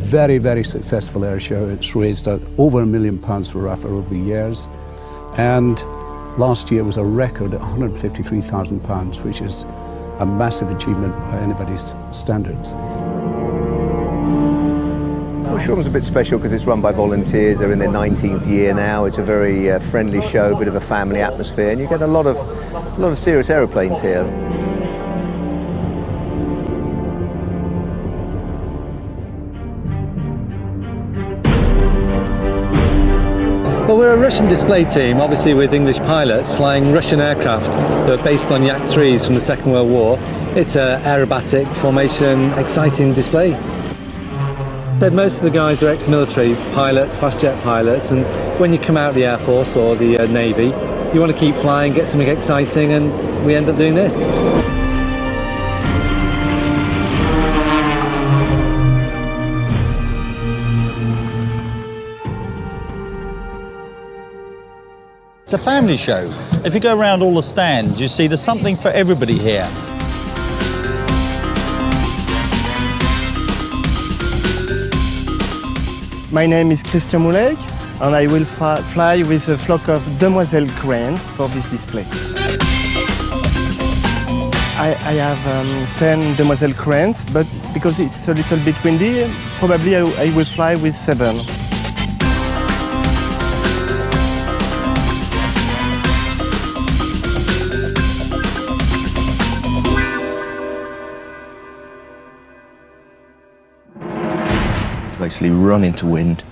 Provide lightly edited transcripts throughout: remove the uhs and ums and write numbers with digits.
very, very successful air show. It's raised over £1 million for RAFA over the years, and last year was a record at £153,000, which is a massive achievement by anybody's standards. Well, Shoreham's a bit special because it's run by volunteers. They're in their 19th year now. It's a very friendly show, a bit of a family atmosphere, and you get a lot of serious aeroplanes here. Well, we're a Russian display team, obviously with English pilots flying Russian aircraft that are based on Yak-3s from the Second World War. It's an aerobatic formation, exciting display. Most of the guys are ex-military pilots, fast jet pilots, and when you come out of the Air Force or the Navy, you want to keep flying, get something exciting, and we end up doing this. It's a family show. If you go around all the stands, you see there's something for everybody here. My name is Christian Moulek, and I will fly with a flock of demoiselle cranes for this display. I have 10 demoiselle cranes, but because it's a little bit windy, probably I will fly with 7. Basically run into wind,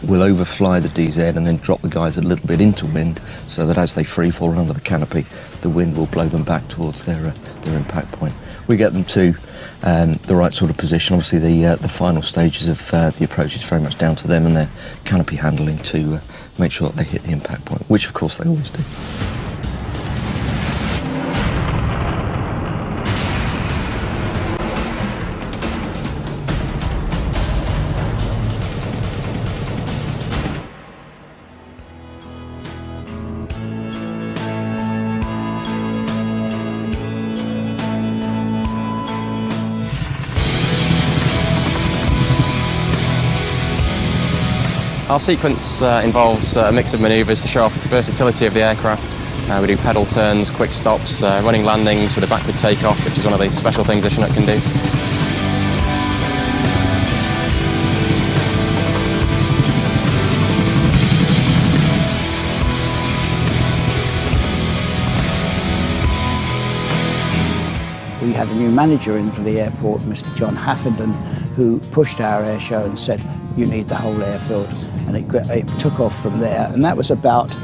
we'll overfly the DZ and then drop the guys a little bit into wind so that as they free fall under the canopy, the wind will blow them back towards their impact point. We get them to the right sort of position. Obviously the final stages of the approach is very much down to them and their canopy handling to make sure that they hit the impact point, which of course they always do. Our sequence involves a mix of manoeuvres to show off the versatility of the aircraft. We do pedal turns, quick stops, running landings with a backward takeoff, which is one of the special things a Chinook can do. We had a new manager in for the airport, Mr. John Haffenden, who pushed our air show and said, you need the whole airfield, and it took off from there. And that was about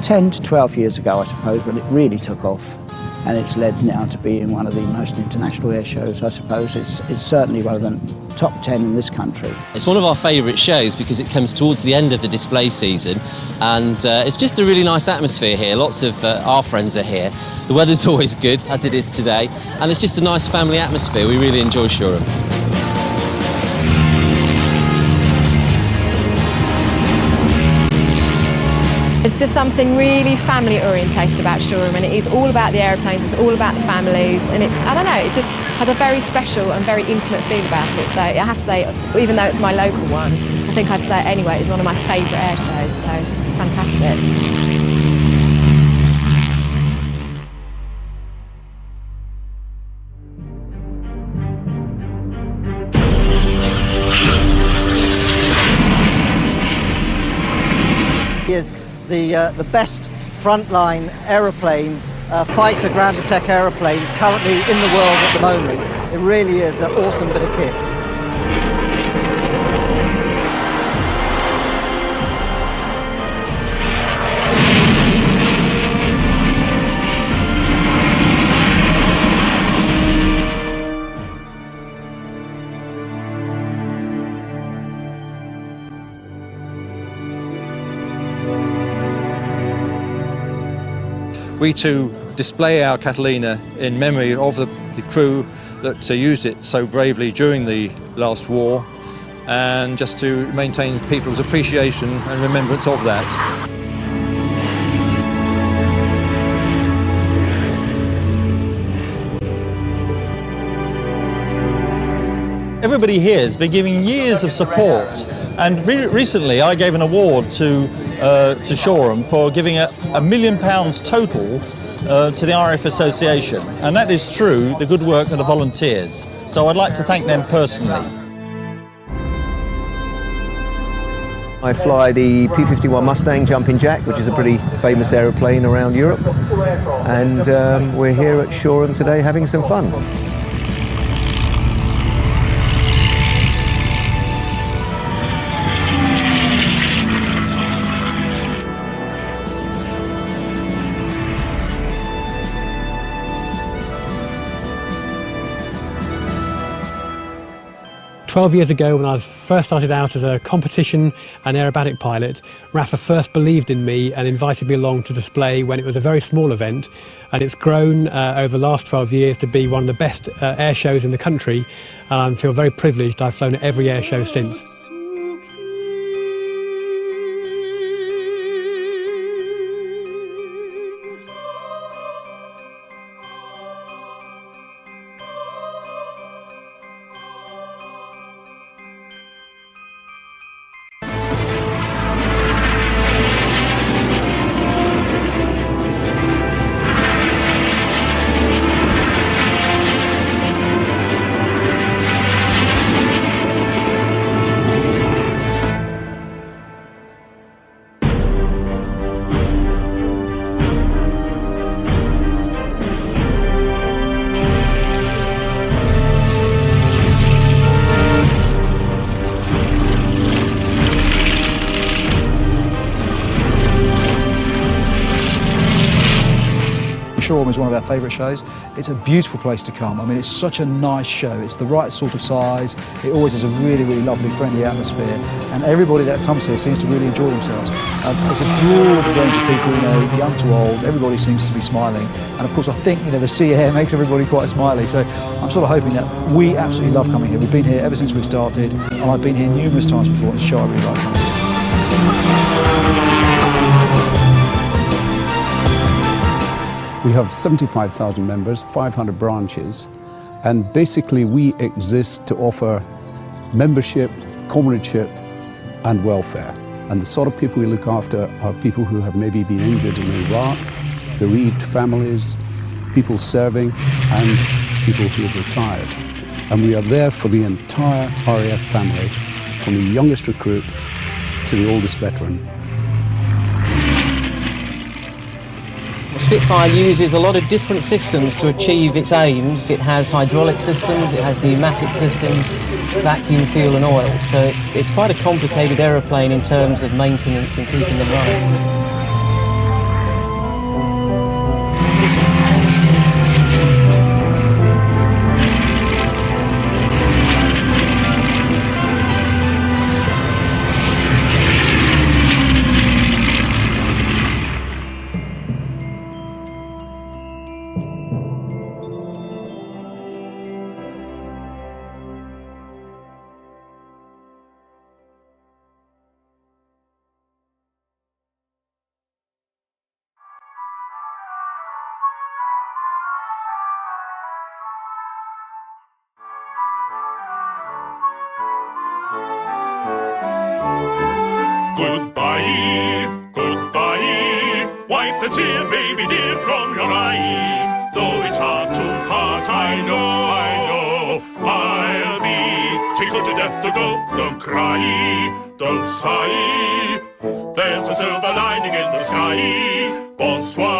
10 to 12 years ago, I suppose, when it really took off. And it's led now to being one of the most international air shows, I suppose. It's certainly one of the top 10 in this country. It's one of our favourite shows because it comes towards the end of the display season, and it's just a really nice atmosphere here. Lots of our friends are here. The weather's always good, as it is today, and it's just a nice family atmosphere. We really enjoy Shoreham. It's just something really family orientated about Shoreham, and it is all about the aeroplanes, it's all about the families, and it's, I don't know, it just has a very special and very intimate feel about it. So I have to say, even though it's my local one, I think I'd say it anyway, it's one of my favourite air shows, so fantastic. Is the best frontline aeroplane, fighter ground attack aeroplane currently in the world at the moment. It really is an awesome bit of kit. We too display our Catalina in memory of the crew that used it so bravely during the last war, and just to maintain people's appreciation and remembrance of that. everybody here has been giving years of support, and recently I gave an award to Shoreham for giving £1 million total to the RAF Association, and that is through the good work of the volunteers. So I'd like to thank them personally. I fly the P-51 Mustang Jumping Jack, which is a pretty famous aeroplane around Europe, and we're here at Shoreham today having some fun. 12 years ago, when I first started out as a competition and aerobatic pilot, RAFA first believed in me and invited me along to display when it was a very small event, and it's grown over the last 12 years to be one of the best air shows in the country, and I feel very privileged. I've flown at every air show since. Shoreham is one of our favourite shows. It's a beautiful place to come. I mean, it's such a nice show. It's the right sort of size. It always has a really, really lovely, friendly atmosphere. And everybody that comes here seems to really enjoy themselves. There's a broad range of people, you know, young to old. Everybody seems to be smiling. And of course, I think, you know, the sea air makes everybody quite smiley. So I'm sort of hoping that we absolutely love coming here. We've been here ever since we started. And I've been here numerous times before. It's a show I really like coming here. We have 75,000 members, 500 branches, and basically we exist to offer membership, comradeship and welfare. And the sort of people we look after are people who have maybe been injured in Iraq, bereaved families, people serving and people who have retired. And we are there for the entire RAF family, from the youngest recruit to the oldest veteran. Spitfire uses a lot of different systems to achieve its aims. It has hydraulic systems, it has pneumatic systems, vacuum, fuel and oil. So it's quite a complicated aeroplane in terms of maintenance and keeping them running. Goodbye, goodbye, wipe the tear, baby dear, from your eye. Though it's hard to part, I know, I'll be tickled to death to go. Don't cry, don't sigh, there's a silver lining in the sky. Bonsoir.